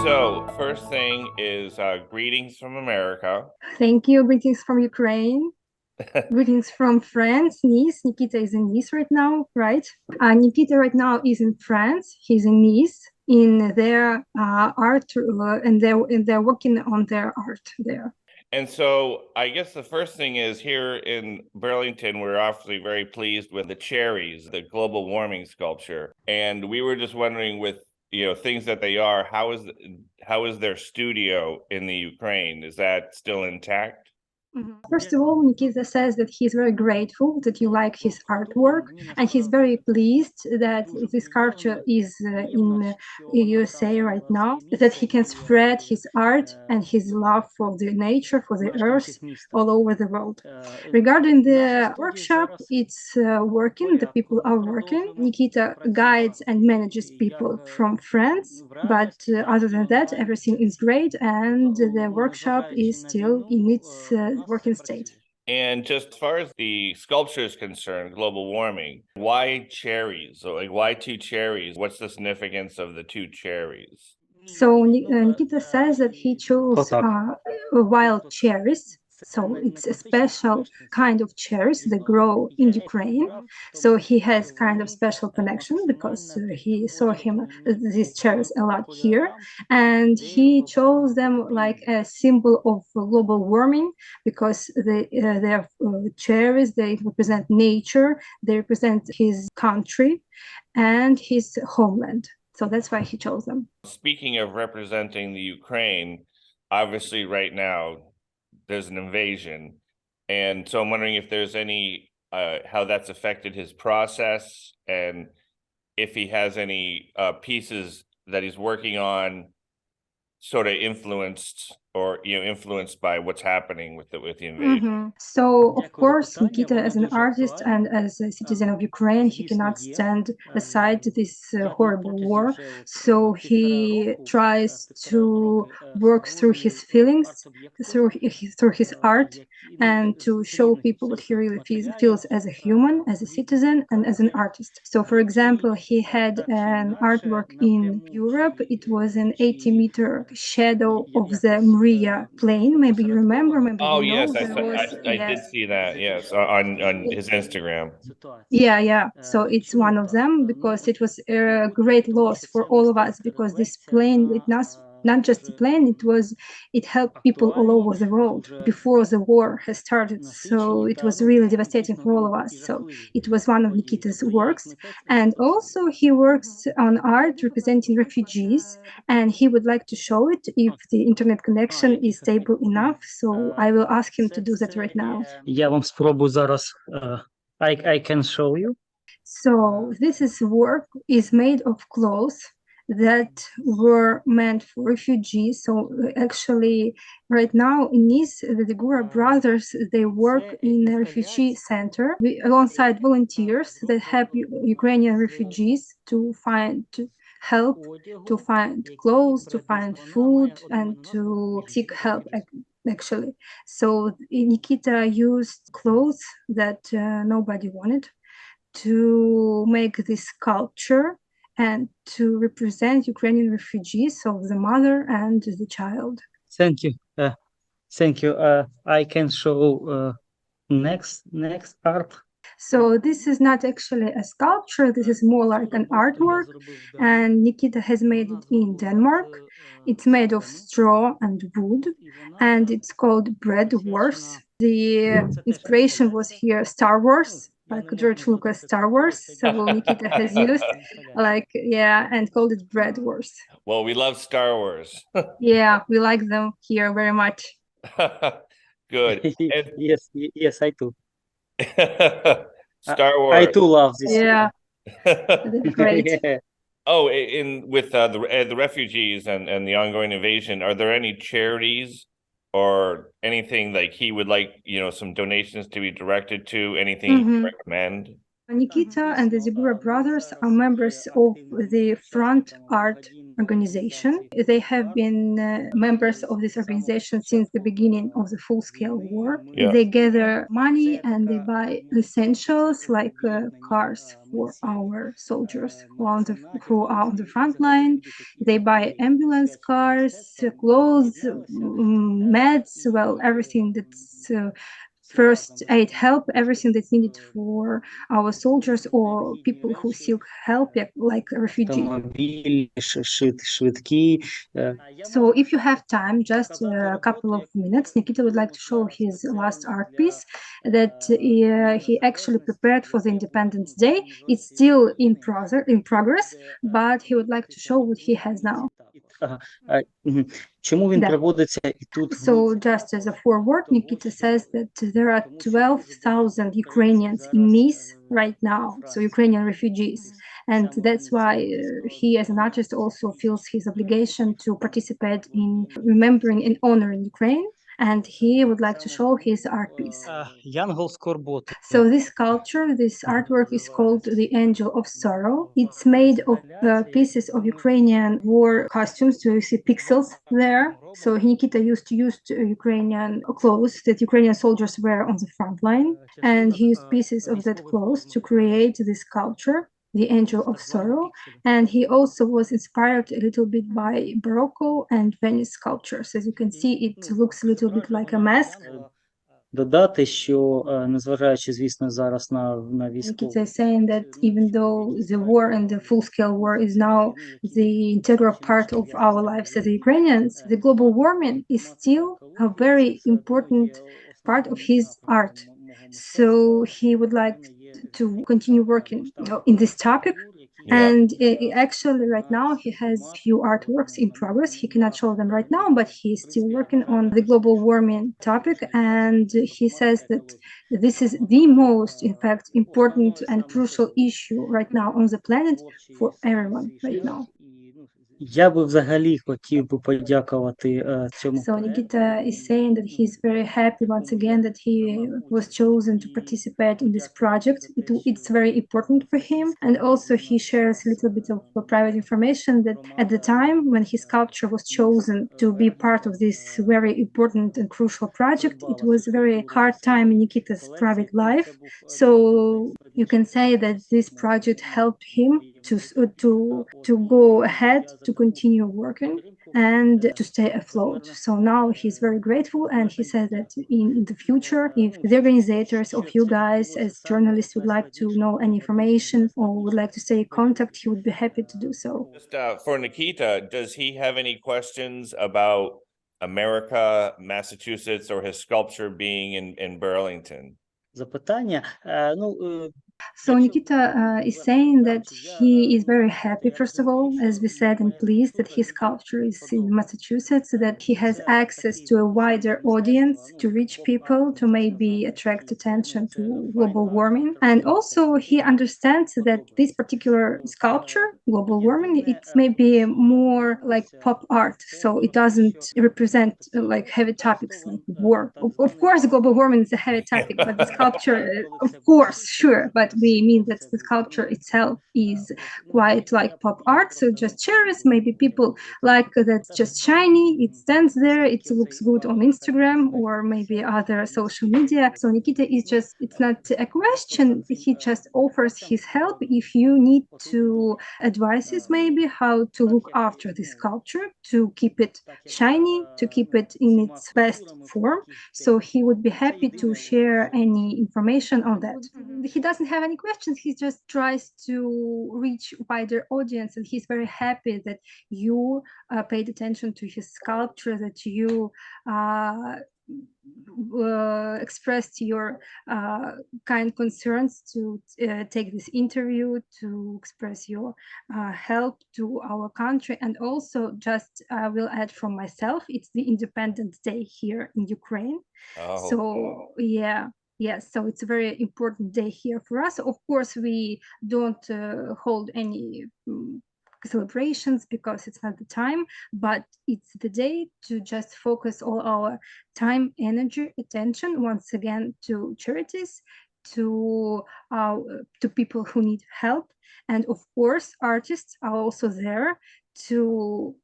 So, first thing is greetings from America. Thank you. Greetings from Ukraine. Greetings from France, Nice. Nikita is in Nice right now, right? Nikita right now is in France. He's in Nice in their art, and they're working on their art there. And so, I guess the first thing is here in Burlington, we're obviously very pleased with the cherries, the global warming sculpture. And we were just wondering with things that they are, how is their studio in the Ukraine? Is that still intact? First of all, Nikita says that he's very grateful that you like his artwork, and he's very pleased that this sculpture is in USA right now, that he can spread his art and his love for the nature, for the earth, all over the world. Regarding the workshop, it's working, the people are working. Nikita guides and manages people from France, but other than that, everything is great, and the workshop is still in its working state. And just as far as the sculpture is concerned, global warming, why cherries? So, like, why two cherries? What's the significance of the two cherries? So Nikita says that he chose wild cherries. So it's a special kind of cherries that grow in Ukraine. So he has kind of special connection because he saw these cherries a lot here, and he chose them like a symbol of global warming because they're cherries. They represent nature. They represent his country and his homeland. So that's why he chose them. Speaking of representing the Ukraine, obviously right now there's an invasion. And so I'm wondering if there's any how that's affected his process and if he has any pieces that he's working on sort of influenced by what's happening with the invasion. So, of course, Nikita, as an artist and as a citizen of Ukraine, he cannot stand aside this horrible war. So he tries to work through his feelings, through his art, and to show people what he really feels as a human, as a citizen, and as an artist. So, for example, he had an artwork in Europe. It was an 80-meter shadow of the Maria plain. Maybe you remember, maybe Oh you know, yes, there was, I yes. did see that. Yes, on his Instagram. Yeah. So it's one of them because it was a great loss for all of us because this plane, not just a plane, it helped people all over the world before the war has started. So it was really devastating for all of us. So it was one of Nikita's works. And also he works on art representing refugees, and he would like to show it if the internet connection is stable enough. So I will ask him to do that right now. Я вам спробую зараз. I can show you. So this work is made of clothes that were meant for refugees. So actually, right now in Nice, the Zigura brothers, they work in a refugee center alongside volunteers that help Ukrainian refugees to help, to find clothes, to find food, and to seek help. Actually, so Nikita used clothes that nobody wanted to make this sculpture and to represent Ukrainian refugees, so the mother and the child. Thank you. Thank you. I can show next art. So this is not actually a sculpture, this is more like an artwork, and Nikita has made it in Denmark. It's made of straw and wood, and it's called Bread Wars. The inspiration was here Star Wars, like George Lucas Star Wars. So Nikita has used and called it Bread Wars. Well, we love Star Wars. Yeah, we like them here very much. Good. Yes, I do. Star Wars. I too love this. Yeah, that's great. Oh, with the refugees and the ongoing invasion, are there any charities or anything like he would like, some donations to be directed to? Anything you can recommend? Nikita and the Zigura brothers are members of the Front Art organization. They have been members of this organization since the beginning of the full-scale war. Yeah. They gather money and they buy essentials like cars for our soldiers who are on the front line. They buy ambulance cars, clothes, meds, well, everything that's first aid help, everything that's needed for our soldiers or people who seek help, like refugees. Автомобіль, швидкі. So if you have time, just a couple of minutes, Nikita would like to show his last art piece that he actually prepared for the Independence Day. It's still in progress, but he would like to show what he has now. Чому він Да. проводиться і тут? So just as a foreword, Nikita says that there are 12,000 Ukrainians in Nice right now, so Ukrainian refugees. And that's why he as an artist also feels his obligation to participate in remembering and honoring Ukraine. And he would like to show his art piece. Янгол скорботи. So this sculpture, this artwork is called The Angel of Sorrow. It's made of pieces of Ukrainian war costumes. So you see pixels there. So Nikita used to use Ukrainian clothes that Ukrainian soldiers wear on the front line. And he used pieces of that clothes to create this sculpture, The Angel of Sorrow. And he also was inspired a little bit by Barocco and Venice sculptures. As you can see, it looks a little bit like a mask. Додати, що незважаючи, звісно, зараз на військову. Nikita is saying that even though the war and the full-scale war is now the integral part of our lives as Ukrainians, the global warming is still a very important part of his art. So he would like to continue working in this topic. Yeah. And actually, right now, he has few artworks in progress. He cannot show them right now, but he's still working on the global warming topic. And he says that this is the most, in fact, important and crucial issue right now on the planet for everyone right now. Я би взагалі хотів би подякувати цьому. So Nikita is saying that he's very happy once again that he was chosen to participate in this project. It's very important for him. And also he shares a little bit of private information that at the time when his sculpture was chosen to be part of this very important and crucial project, it was a very hard time in Nikita's private life. So you can say that this project helped him to go ahead, to continue working and to stay afloat. So now he's very grateful, and he says that in the future, if the organizers of you guys as journalists would like to know any information or would like to stay in contact, he would be happy to do so. Just for Nikita, does he have any questions about America, Massachusetts, or his sculpture being in Burlington? Запитання, So Nikita is saying that he is very happy, first of all, as we said, and pleased that his sculpture is in Massachusetts, that he has access to a wider audience, to reach people, to maybe attract attention to global warming. And also he understands that this particular sculpture, global warming, it's maybe more like pop art. So it doesn't represent like heavy topics like war. Of course, global warming is a heavy topic, but the sculpture, of course, sure, but we mean that the sculpture itself is quite like pop art. So just shares, maybe people like that's just shiny, it stands there, it looks good on Instagram or maybe other social media. So Nikita is just, it's not a question, he just offers his help if you need to advices maybe how to look after the sculpture, to keep it shiny, to keep it in its best form. So he would be happy to share any information on that. He doesn't have any questions, he just tries to reach wider audience, and he's very happy that you paid attention to his sculpture, that you expressed your kind concerns to take this interview, to express your help to our country. And also, just I will add from myself, it's the Independence Day here in Ukraine. Oh. So yeah. Yes, so it's a very important day here for us. Of course, we don't hold any celebrations because it's not the time, but it's the day to just focus all our time, energy, attention once again to charities, to people who need help. And of course, artists are also there to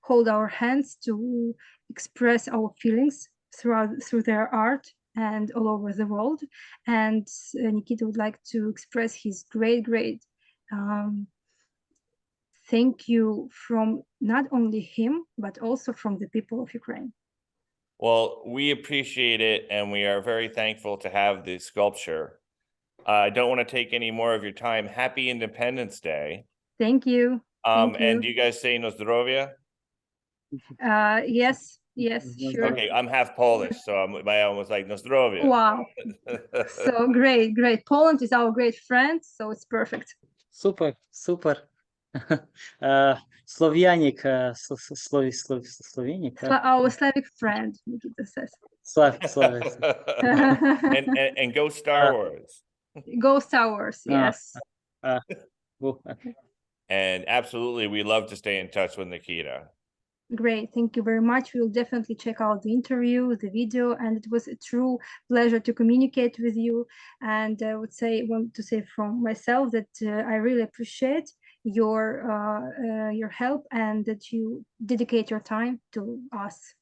hold our hands, to express our feelings through their art and all over the world. And Nikita would like to express his great thank you from not only him, but also from the people of Ukraine. Well, we appreciate it, and we are very thankful to have the sculpture. I don't want to take any more of your time. Happy Independence Day. Thank you. Thank And you. do you guys say "Na zdrowie"? Yes, sure. Okay, I'm half Polish, so I almost like "Na zdrowie." Wow. So great. Poland is our great friend, so it's perfect. Супер. Слов'янік, Слов'янік, Our Slavic friend, Nikita says. Славік. And go Star Wars. Go Star Wars, yes. And absolutely, we love to stay in touch with Nikita. Great, thank you very much. We'll definitely check out the interview, the video, and it was a true pleasure to communicate with you. And I want to say from myself that I really appreciate your help and that you dedicate your time to us.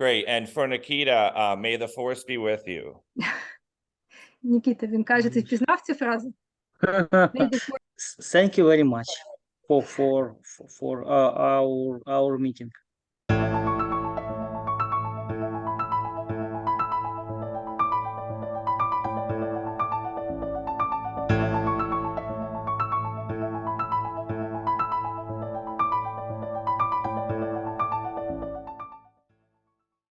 Great, and for Nikita, may the force be with you. Nikita, він каже, ти впізнав цю фразу? Thank you very much for our meeting.